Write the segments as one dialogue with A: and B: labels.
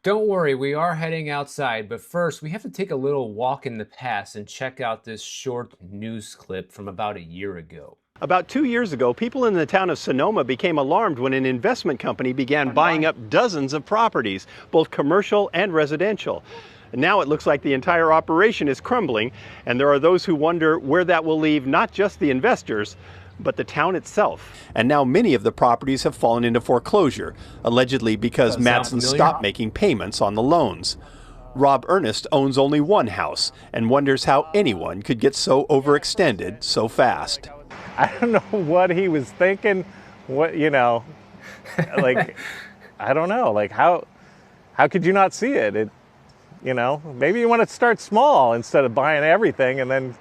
A: Don't worry, we are heading outside, but first we have to take a little walk in the past and check out this short news clip from about a year ago.
B: About 2 years ago, people in the town of Sonoma became alarmed when an investment company began buying up dozens of properties, both commercial and residential. Now it looks like the entire operation is crumbling, and there are those who wonder where that will leave not just the investors, but the town itself. And now many of the properties have fallen into foreclosure, allegedly because Madsen stopped making payments on the loans. Rob Ernest owns only one house and wonders how anyone could get so overextended so fast.
C: I don't know what he was thinking, like, I don't know, like how could you not see it? Maybe you want to start small instead of buying everything and then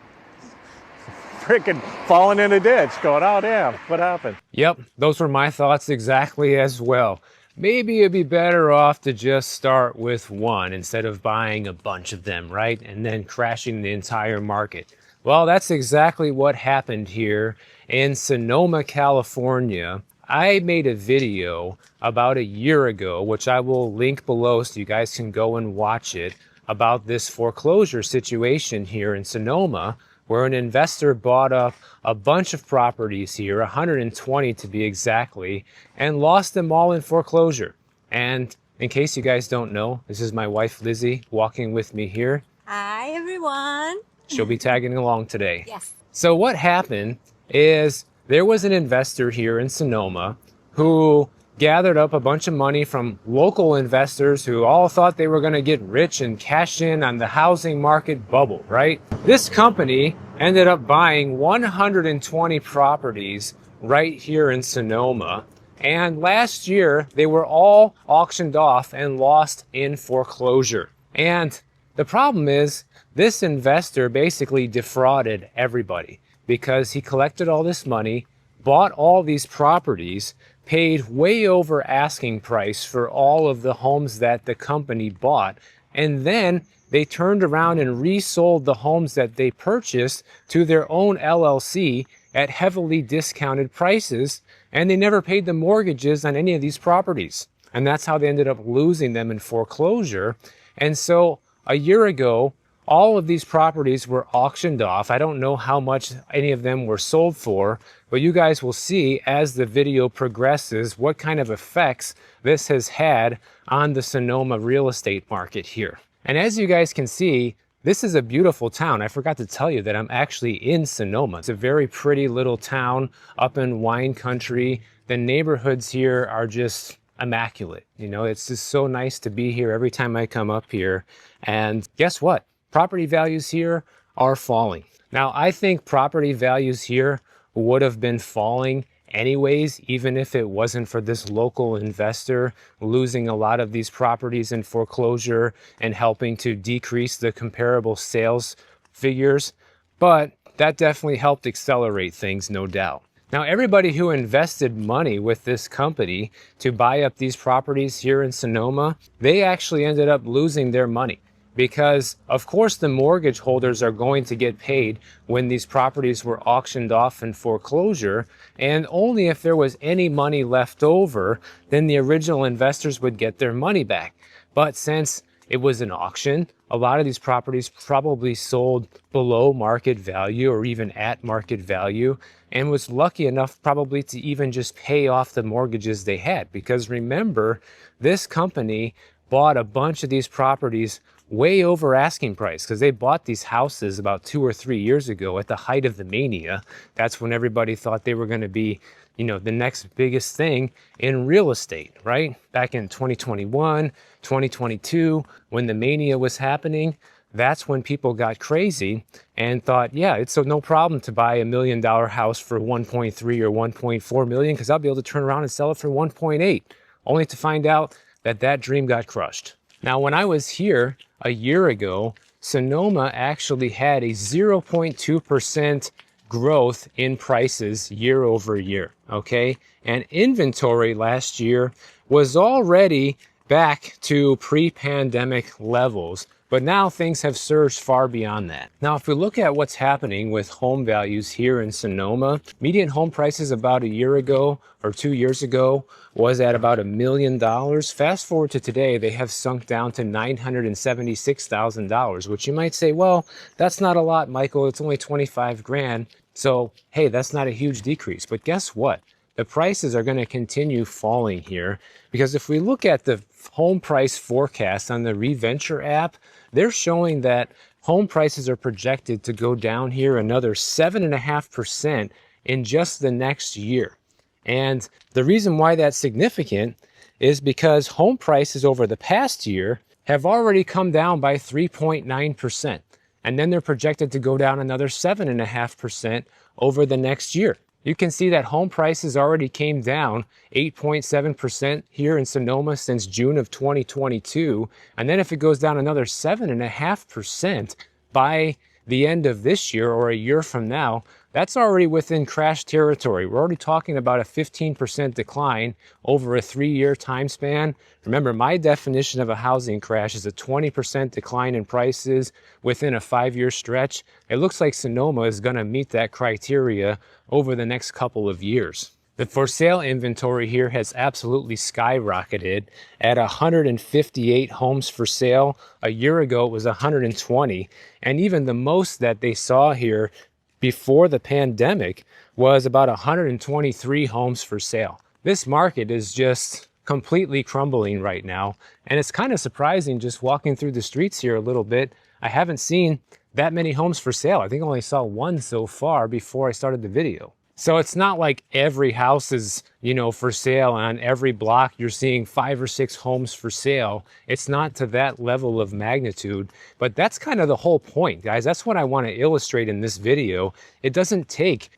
C: freaking falling in a ditch going, oh damn, what happened?
A: Yep, those were my thoughts exactly as well. Maybe it'd be better off to just start with one instead of buying a bunch of them, right? And then crashing the entire market. Well, that's exactly what happened here in Sonoma, California. I made a video about a year ago, which I will link below so you guys can go and watch it, about this foreclosure situation here in Sonoma, where an investor bought up a bunch of properties here, 120 to be exactly, and lost them all in foreclosure. And in case you guys don't know, this is my wife Lizzie walking with me here.
D: Hi everyone.
A: She'll be tagging along today.
D: Yes.
A: So what happened is there was an investor here in Sonoma who gathered up a bunch of money from local investors who all thought they were going to get rich and cash in on the housing market bubble, right? This company ended up buying 120 properties right here in Sonoma. And last year, they were all auctioned off and lost in foreclosure. And the problem is, this investor basically defrauded everybody because he collected all this money, bought all these properties, paid way over asking price for all of the homes that the company bought, and then they turned around and resold the homes that they purchased to their own LLC at heavily discounted prices, and they never paid the mortgages on any of these properties. And that's how they ended up losing them in foreclosure. And so a year ago, all of these properties were auctioned off. I don't know how much any of them were sold for, but you guys will see as the video progresses what kind of effects this has had on the Sonoma real estate market here. And as you guys can see, this is a beautiful town. I forgot to tell you that I'm actually in Sonoma. It's a very pretty little town up in wine country. The neighborhoods here are just immaculate. It's just so nice to be here every time I come up here. And guess what? Property values here are falling. Now, I think property values here would have been falling anyways, even if it wasn't for this local investor losing a lot of these properties in foreclosure and helping to decrease the comparable sales figures. But that definitely helped accelerate things, no doubt. Now, everybody who invested money with this company to buy up these properties here in Sonoma, they actually ended up losing their money. Because, of course, the mortgage holders are going to get paid when these properties were auctioned off in foreclosure, and only if there was any money left over, then the original investors would get their money back. But since it was an auction, a lot of these properties probably sold below market value or even at market value, and was lucky enough probably to even just pay off the mortgages they had. Because remember, this company bought a bunch of these properties way over asking price because they bought these houses about 2 or 3 years ago at the height of the mania. That's when everybody thought they were going to be, the next biggest thing in real estate, right? Back in 2021, 2022, when the mania was happening, that's when people got crazy and thought, yeah, it's no problem to buy $1 million house for 1.3 or 1.4 million because I'll be able to turn around and sell it for 1.8, only to find out that that dream got crushed. Now, when I was here a year ago, Sonoma actually had a 0.2% growth in prices year over year, okay? And inventory last year was already back to pre-pandemic levels, But now things have surged far beyond that. Now, if we look at what's happening with home values here in Sonoma, median home prices about a year ago or 2 years ago was at about $1 million. Fast forward to today, they have sunk down to $976,000, which you might say, well, that's not a lot, Michael. It's only 25 grand. So, hey, that's not a huge decrease. But guess what? The prices are going to continue falling here, because if we look at the home price forecast on the ReVenture app, they're showing that home prices are projected to go down here another 7.5% in just the next year. And the reason why that's significant is because home prices over the past year have already come down by 3.9%. And then they're projected to go down another 7.5% over the next year. You can see that home prices already came down 8.7% here in Sonoma since June of 2022. And then if it goes down another 7.5% by the end of this year or a year from now, that's already within crash territory. We're already talking about a 15% decline over a 3-year time span. Remember, my definition of a housing crash is a 20% decline in prices within a 5-year stretch. It looks like Sonoma is going to meet that criteria over the next couple of years. The for sale inventory here has absolutely skyrocketed at 158 homes for sale. A year ago, it was 120. And even the most that they saw here before the pandemic was about 123 homes for sale. This market is just completely crumbling right now. And it's kind of surprising just walking through the streets here a little bit. I haven't seen that many homes for sale. I think I only saw one so far before I started the video. So it's not like every house is, for sale, and on every block you're seeing 5 or 6 homes for sale. It's not to that level of magnitude, but that's kind of the whole point, guys. That's what I want to illustrate in this video. It doesn't take,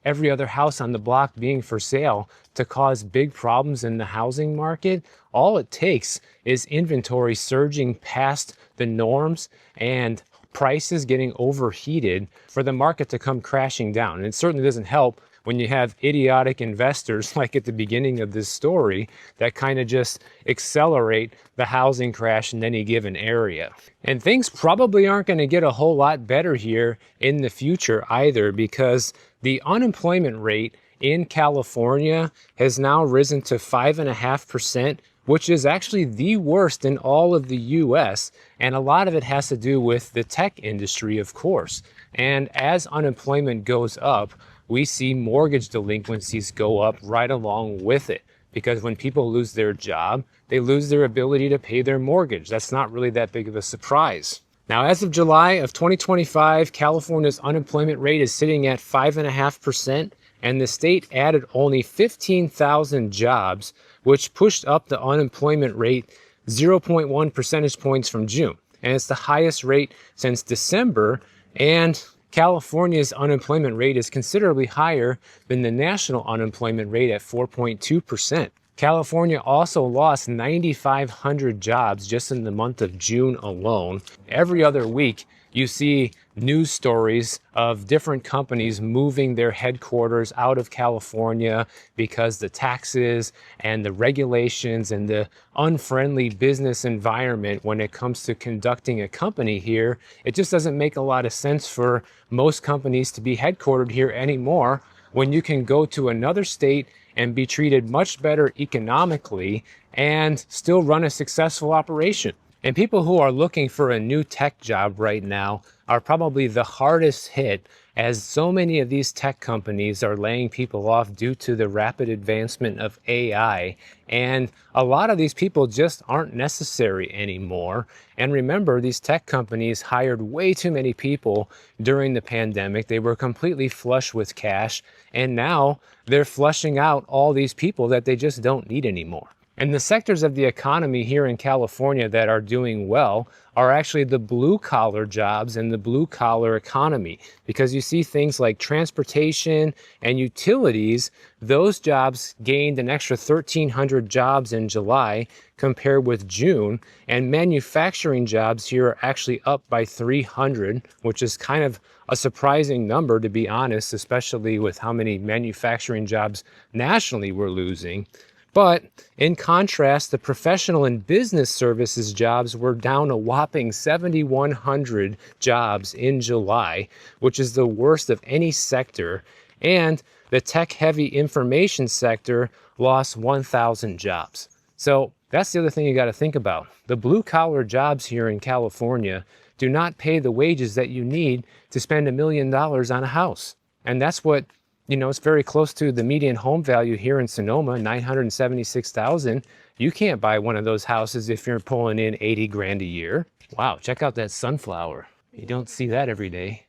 A: every other house on the block being for sale to cause big problems in the housing market. All it takes is inventory surging past the norms and prices getting overheated for the market to come crashing down. And it certainly doesn't help when you have idiotic investors like at the beginning of this story that kind of just accelerate the housing crash in any given area. And things probably aren't going to get a whole lot better here in the future either, because the unemployment rate in California has now risen to 5.5%, which is actually the worst in all of the US. And a lot of it has to do with the tech industry, of course. And as unemployment goes up, we see mortgage delinquencies go up right along with it. Because when people lose their job, they lose their ability to pay their mortgage. That's not really that big of a surprise. Now, as of July of 2025, California's unemployment rate is sitting at 5.5%, and the state added only 15,000 jobs, which pushed up the unemployment rate 0.1 percentage points from June. And it's the highest rate since December, and California's unemployment rate is considerably higher than the national unemployment rate at 4.2%. California also lost 9,500 jobs just in the month of June alone. Every other week, you see news stories of different companies moving their headquarters out of California because the taxes and the regulations and the unfriendly business environment when it comes to conducting a company here, it just doesn't make a lot of sense for most companies to be headquartered here anymore when you can go to another state and be treated much better economically and still run a successful operation. And people who are looking for a new tech job right now are probably the hardest hit, as so many of these tech companies are laying people off due to the rapid advancement of AI. And a lot of these people just aren't necessary anymore. And remember, these tech companies hired way too many people during the pandemic. They were completely flush with cash. And now they're flushing out all these people that they just don't need anymore. And the sectors of the economy here in California that are doing well are actually the blue-collar jobs and the blue-collar economy. Because you see things like transportation and utilities, those jobs gained an extra 1,300 jobs in July compared with June. And manufacturing jobs here are actually up by 300, which is kind of a surprising number, to be honest, especially with how many manufacturing jobs nationally we're losing. But in contrast, the professional and business services jobs were down a whopping 7,100 jobs in July, which is the worst of any sector. And the tech-heavy information sector lost 1,000 jobs. So that's the other thing you got to think about. The blue-collar jobs here in California do not pay the wages that you need to spend $1 million on a house. And that's what, it's very close to the median home value here in Sonoma, $976,000. You can't buy one of those houses if you're pulling in 80 grand a year. Wow, check out that sunflower. You don't see that every day.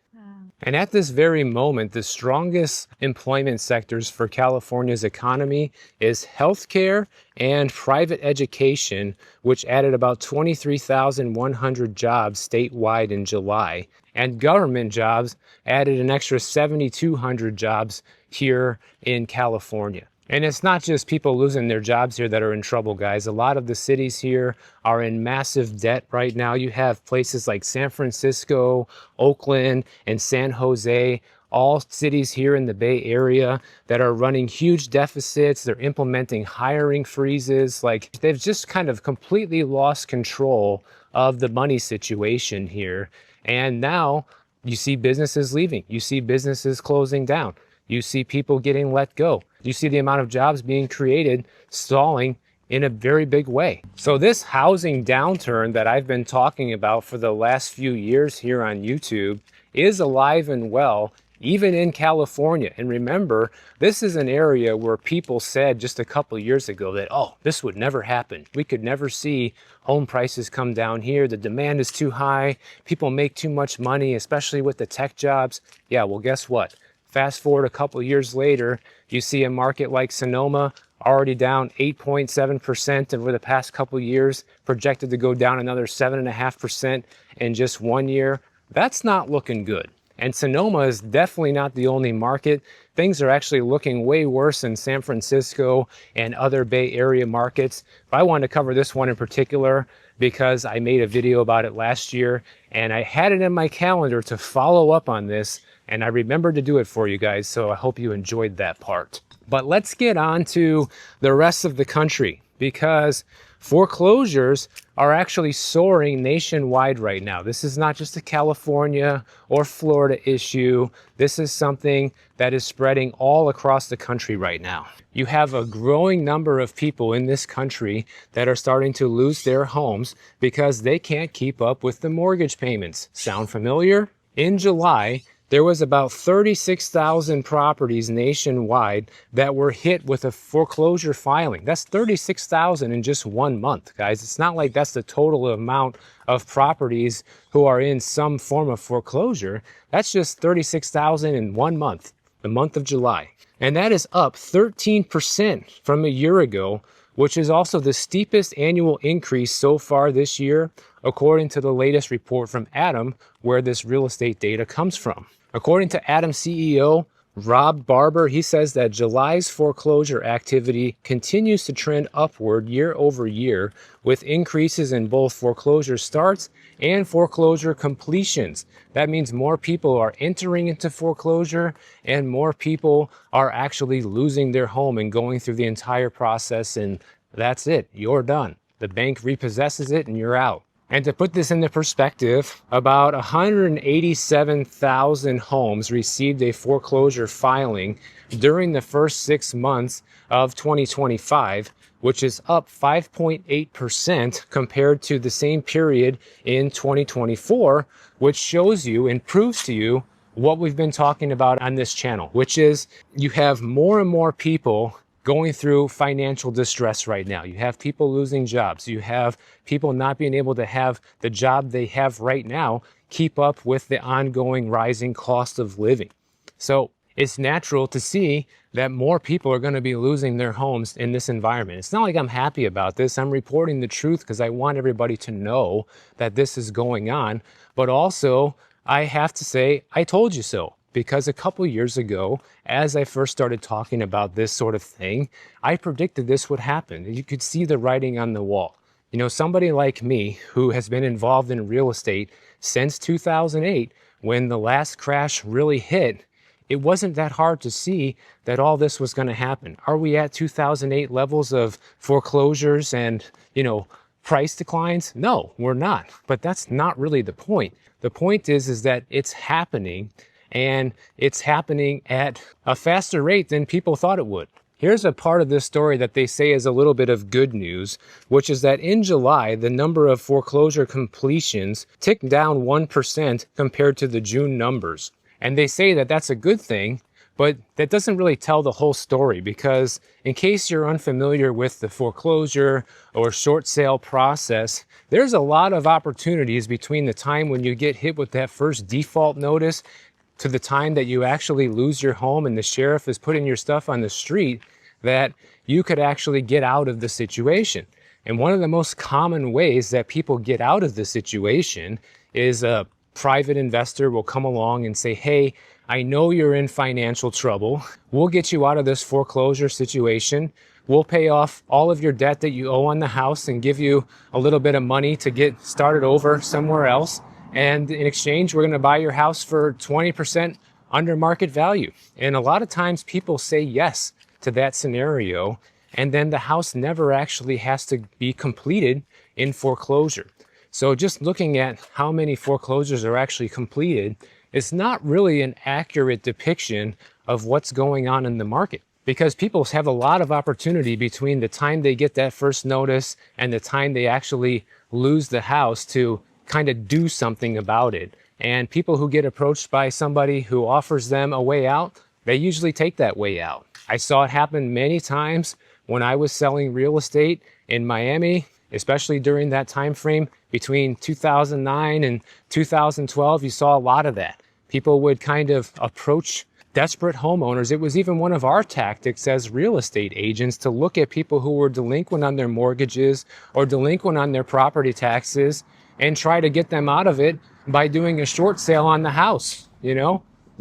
A: And at this very moment, the strongest employment sectors for California's economy is healthcare and private education, which added about 23,100 jobs statewide in July. And government jobs added an extra 7,200 jobs here in California. And it's not just people losing their jobs here that are in trouble, guys. A lot of the cities here are in massive debt right now. You have places like San Francisco, Oakland, and San Jose, all cities here in the Bay Area that are running huge deficits. They're implementing hiring freezes. Like, they've just kind of completely lost control of the money situation here. And now you see businesses leaving. You see businesses closing down. You see people getting let go. You see the amount of jobs being created stalling in a very big way. So this housing downturn that I've been talking about for the last few years here on YouTube is alive and well, even in California. And remember, this is an area where people said just a couple of years ago that, oh, this would never happen. We could never see home prices come down here. The demand is too high. People make too much money, especially with the tech jobs. Yeah, well, guess what? Fast forward a couple of years later, you see a market like Sonoma already down 8.7% over the past couple of years, projected to go down another 7.5% in just 1 year. That's not looking good. And Sonoma is definitely not the only market. Things are actually looking way worse in San Francisco and other Bay Area markets. But I wanted to cover this one in particular because I made a video about it last year and I had it in my calendar to follow up on this, and I remembered to do it for you guys, so I hope you enjoyed that part. But let's get on to the rest of the country, because foreclosures are actually soaring nationwide right now. This is not just a California or Florida issue. This is something that is spreading all across the country right now. You have a growing number of people in this country that are starting to lose their homes because they can't keep up with the mortgage payments. Sound familiar? In July, there was about 36,000 properties nationwide that were hit with a foreclosure filing. That's 36,000 in just 1 month, guys. It's not like that's the total amount of properties who are in some form of foreclosure. That's just 36,000 in 1 month, the month of July. And that is up 13% from a year ago, which is also the steepest annual increase so far this year, according to the latest report from Adam, where this real estate data comes from. According to Adam CEO Rob Barber, he says that July's foreclosure activity continues to trend upward year over year, with increases in both foreclosure starts and foreclosure completions. That means more people are entering into foreclosure and more people are actually losing their home and going through the entire process, and that's it. You're done. The bank repossesses it and you're out. And to put this into perspective, about 187,000 homes received a foreclosure filing during the first 6 months of 2025, which is up 5.8% compared to the same period in 2024, which shows you and proves to you what we've been talking about on this channel, which is you have more and more people going through financial distress right now. You have people losing jobs. You have people not being able to have the job they have right now keep up with the ongoing rising cost of living. So it's natural to see that more people are going to be losing their homes in this environment. It's not like I'm happy about this. I'm reporting the truth because I want everybody to know that this is going on. But also, I have to say, I told you so. Because a couple years ago, as I first started talking about this sort of thing, I predicted this would happen. You could see the writing on the wall. You know, somebody like me who has been involved in real estate since 2008, when the last crash really hit, it wasn't that hard to see that all this was going to happen. Are we at 2008 levels of foreclosures and, price declines? No, we're not. But that's not really the point. The point is that it's happening, and it's happening at a faster rate than people thought it would. Here's a part of this story that they say is a little bit of good news, which is that in July, the number of foreclosure completions ticked down 1% compared to the June numbers. And they say that that's a good thing, but that doesn't really tell the whole story, because in case you're unfamiliar with the foreclosure or short sale process, there's a lot of opportunities between the time when you get hit with that first default notice to the time that you actually lose your home and the sheriff is putting your stuff on the street, that you could actually get out of the situation. And one of the most common ways that people get out of the situation is a private investor will come along and say, hey, I know you're in financial trouble. We'll get you out of this foreclosure situation. We'll pay off all of your debt that you owe on the house and give you a little bit of money to get started over somewhere else. And in exchange, we're going to buy your house for 20% under market value. And a lot of times people say yes to that scenario, and then the house never actually has to be completed in foreclosure. So just looking at how many foreclosures are actually completed, it's not really an accurate depiction of what's going on in the market, because people have a lot of opportunity between the time they get that first notice and the time they actually lose the house to kind of do something about it. And people who get approached by somebody who offers them a way out, they usually take that way out. I saw it happen many times when I was selling real estate in Miami, especially during that time frame between 2009 and 2012. You saw a lot of that. People would kind of approach desperate homeowners. It was even one of our tactics as real estate agents to look at people who were delinquent on their mortgages or delinquent on their property taxes and try to get them out of it by doing a short sale on the house,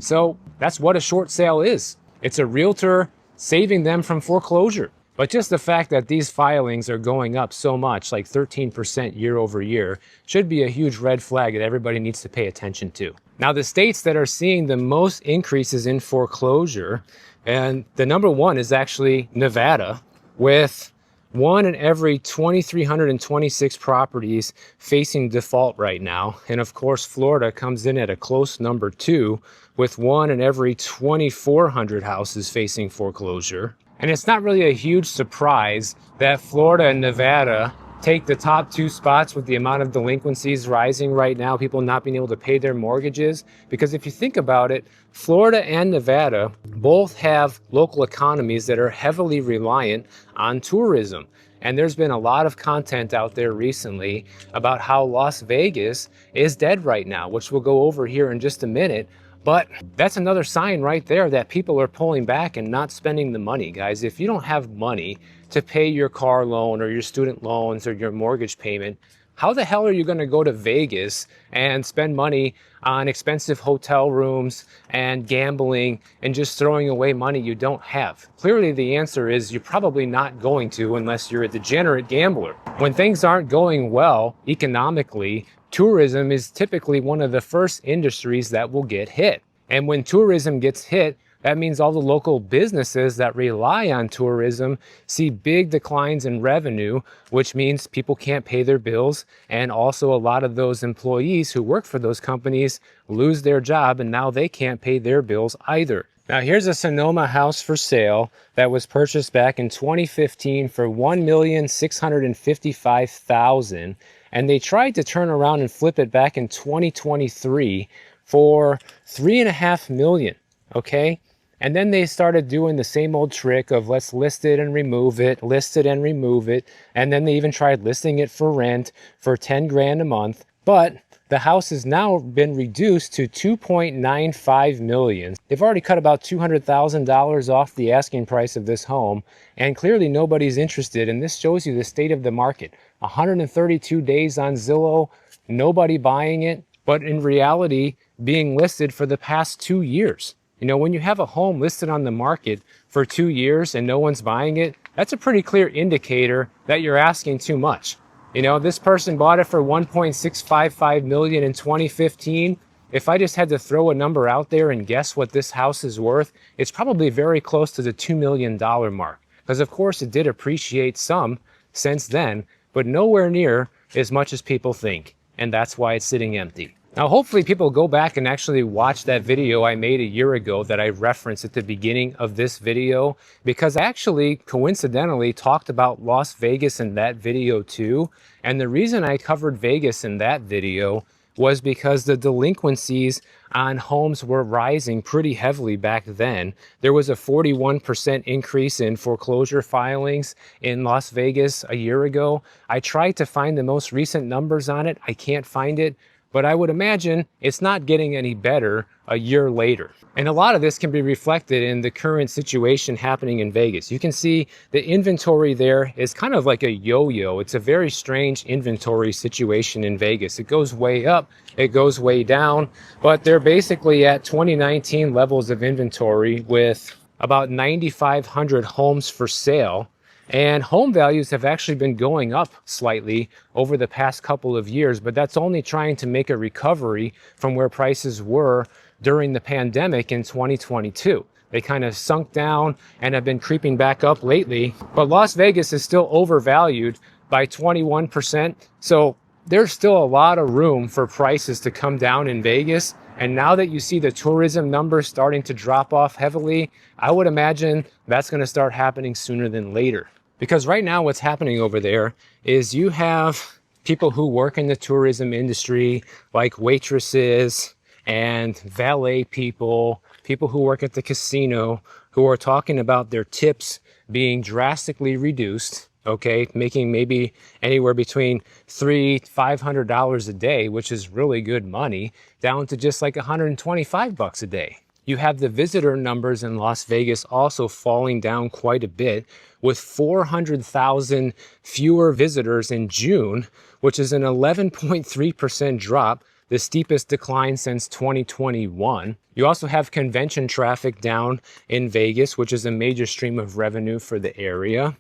A: So that's what a short sale is. It's a realtor saving them from foreclosure. But just the fact that these filings are going up so much, like 13% year over year, should be a huge red flag that everybody needs to pay attention to. Now, the states that are seeing the most increases in foreclosure, and the number one is actually Nevada, with 1 in every 2,326 properties facing default right now. And of course, Florida comes in at a close number 2, with 1 in every 2,400 houses facing foreclosure. And it's not really a huge surprise that Florida and Nevada take the top 2 spots with the amount of delinquencies rising right now, people not being able to pay their mortgages. Because if you think about it, Florida and Nevada both have local economies that are heavily reliant on tourism. And there's been a lot of content out there recently about how Las Vegas is dead right now, which we'll go over here in just a minute. But that's another sign right there that people are pulling back and not spending the money, guys. If you don't have money to pay your car loan or your student loans or your mortgage payment, how the hell are you going to go to Vegas and spend money on expensive hotel rooms and gambling and just throwing away money you don't have? Clearly, the answer is you're probably not going to unless you're a degenerate gambler. When things aren't going well economically, tourism is typically one of the first industries that will get hit. And when tourism gets hit, that means all the local businesses that rely on tourism see big declines in revenue, which means people can't pay their bills. And also a lot of those employees who work for those companies lose their job, and now they can't pay their bills either. Now here's a Sonoma house for sale that was purchased back in 2015 for $1,655,000. And they tried to turn around and flip it back in 2023 for $3.5 million, okay? And then they started doing the same old trick of let's list it and remove it, list it and remove it. And then they even tried listing it for rent for 10 grand a month. But the house has now been reduced to $2.95 million. They've already cut about $200,000 off the asking price of this home, and clearly nobody's interested. And this shows you the state of the market. 132 days on Zillow, nobody buying it, but in reality, being listed for the past 2 years. When you have a home listed on the market for 2 years and no one's buying it, that's a pretty clear indicator that you're asking too much. This person bought it for $1.655 million in 2015. if I just had to throw a number out there and guess what this house is worth, it's probably very close to the $2 million mark. Because of course it did appreciate some since then, but nowhere near as much as people think. And that's why it's sitting empty. Now, hopefully people go back and actually watch that video I made a year ago that I referenced at the beginning of this video, because I actually coincidentally talked about Las Vegas in that video too. And the reason I covered Vegas in that video was because the delinquencies on homes were rising pretty heavily back then. There was a 41% increase in foreclosure filings in Las Vegas a year ago. I tried to find the most recent numbers on it. I can't find it. But I would imagine it's not getting any better a year later. And a lot of this can be reflected in the current situation happening in Vegas. You can see the inventory there is kind of like a yo-yo. It's a very strange inventory situation in Vegas. It goes way up, it goes way down, but they're basically at 2019 levels of inventory with about 9,500 homes for sale. And home values have actually been going up slightly over the past couple of years, but that's only trying to make a recovery from where prices were during the pandemic in 2022. They kind of sunk down and have been creeping back up lately, but Las Vegas is still overvalued by 21%. So there's still a lot of room for prices to come down in Vegas. And now that you see the tourism numbers starting to drop off heavily, I would imagine that's going to start happening sooner than later. Because right now what's happening over there is you have people who work in the tourism industry, like waitresses and valet people, people who work at the casino, who are talking about their tips being drastically reduced, okay, making maybe anywhere between $300–500 a day, which is really good money, down to just like $125 a day. You have the visitor numbers in Las Vegas also falling down quite a bit, with 400,000 fewer visitors in June, which is an 11.3% drop, the steepest decline since 2021. You also have convention traffic down in Vegas, which is a major stream of revenue for the area.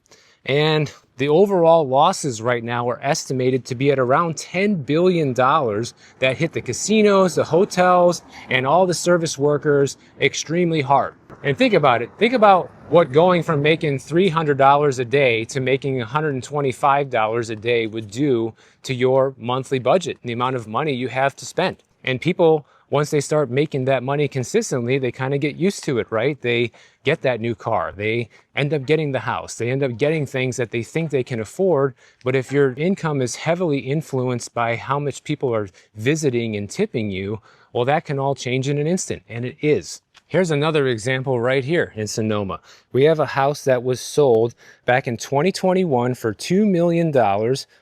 A: And the overall losses right now are estimated to be at around $10 billion that hit the casinos, the hotels, and all the service workers extremely hard. And think about it. Think about what going from making $300 a day to making $125 a day would do to your monthly budget, the amount of money you have to spend. And people, once they start making that money consistently, they kind of get used to it, right? They get that new car, they end up getting the house, they end up getting things that they think they can afford. But if your income is heavily influenced by how much people are visiting and tipping you, well, that can all change in an instant, and it is. Here's another example right here in Sonoma. We have a house that was sold back in 2021 for $2 million.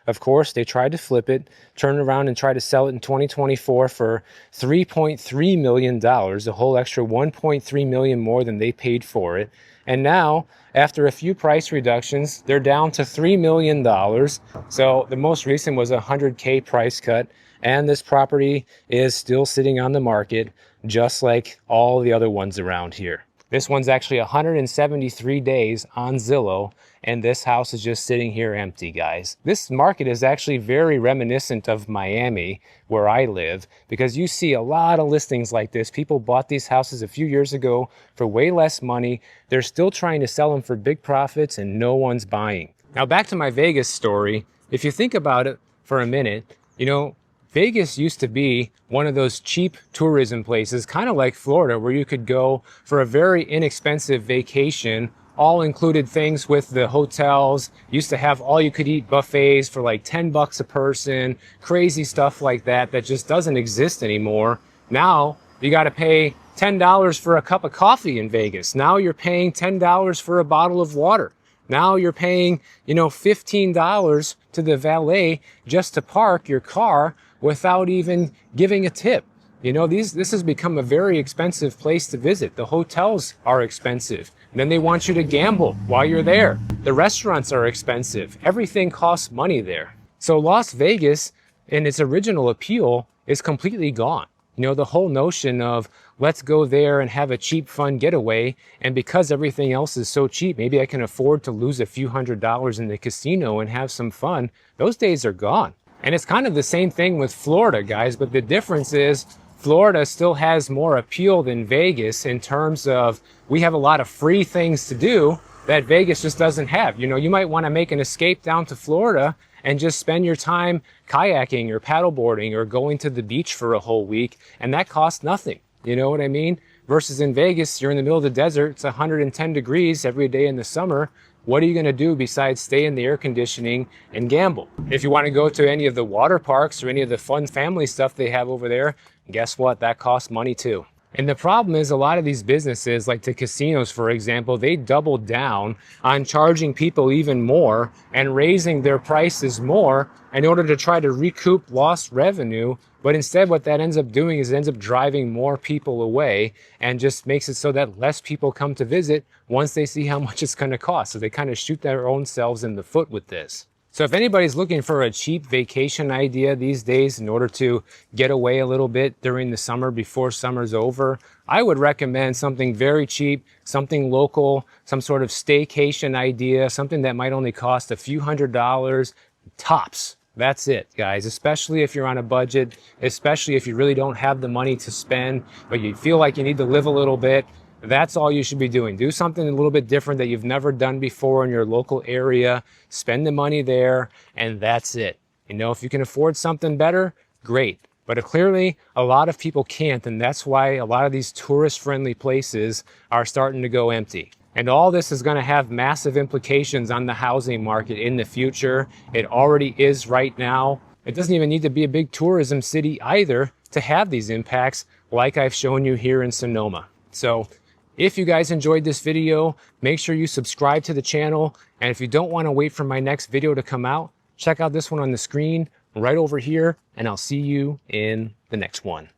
A: Of course, they tried to flip it, turn around and try to sell it in 2024 for $3.3 million, a whole extra $1.3 million more than they paid for it. And now, after a few price reductions, they're down to $3 million. So the most recent was a $100K price cut. And this property is still sitting on the market, just like all the other ones around here. This one's actually 173 days on Zillow, and this house is just sitting here empty, guys. This market is actually very reminiscent of Miami, where I live, because you see a lot of listings like this. People bought these houses a few years ago for way less money. They're still trying to sell them for big profits, and no one's buying. Now back to my Vegas story. If you think about it for a minute, you know, Vegas used to be one of those cheap tourism places, kind of like Florida, where you could go for a very inexpensive vacation, all included things with the hotels. Used to have all you could eat buffets for like $10 a person, crazy stuff like that that just doesn't exist anymore. Now you got to pay $10 for a cup of coffee in Vegas. Now you're paying $10 for a bottle of water. Now you're paying, $15 to the valet just to park your car without even giving a tip. This has become a very expensive place to visit. The hotels are expensive. And then they want you to gamble while you're there. The restaurants are expensive. Everything costs money there. So Las Vegas, in its original appeal, is completely gone. The whole notion of let's go there and have a cheap, fun getaway, and because everything else is so cheap, maybe I can afford to lose a few $100s in the casino and have some fun. Those days are gone. And it's kind of the same thing with Florida, guys, but the difference is Florida still has more appeal than Vegas in terms of we have a lot of free things to do that Vegas just doesn't have. You know, you might want to make an escape down to Florida and just spend your time kayaking or paddleboarding or going to the beach for a whole week, and that costs nothing. You know what I mean? Versus in Vegas, you're in the middle of the desert, it's 110 degrees every day in the summer. What are you going to do besides stay in the air conditioning and gamble? If you want to go to any of the water parks or any of the fun family stuff they have over there, guess what? That costs money too. And the problem is a lot of these businesses, like the casinos, for example, they doubled down on charging people even more and raising their prices more in order to try to recoup lost revenue. But instead, what that ends up doing is it ends up driving more people away and just makes it so that less people come to visit once they see how much it's going to cost. So they kind of shoot their own selves in the foot with this. So if anybody's looking for a cheap vacation idea these days in order to get away a little bit during the summer before summer's over, I would recommend something very cheap, something local, some sort of staycation idea, something that might only cost a few $100s tops. That's it, guys, especially if you're on a budget, especially if you really don't have the money to spend, but you feel like you need to live a little bit. That's all you should be doing. Do something a little bit different that you've never done before in your local area. Spend the money there, and that's it. You know, if you can afford something better, great. But clearly, a lot of people can't, and that's why a lot of these tourist-friendly places are starting to go empty. And all this is going to have massive implications on the housing market in the future. It already is right now. It doesn't even need to be a big tourism city either to have these impacts like I've shown you here in Sonoma. So if you guys enjoyed this video, make sure you subscribe to the channel. And if you don't want to wait for my next video to come out, check out this one on the screen right over here, and I'll see you in the next one.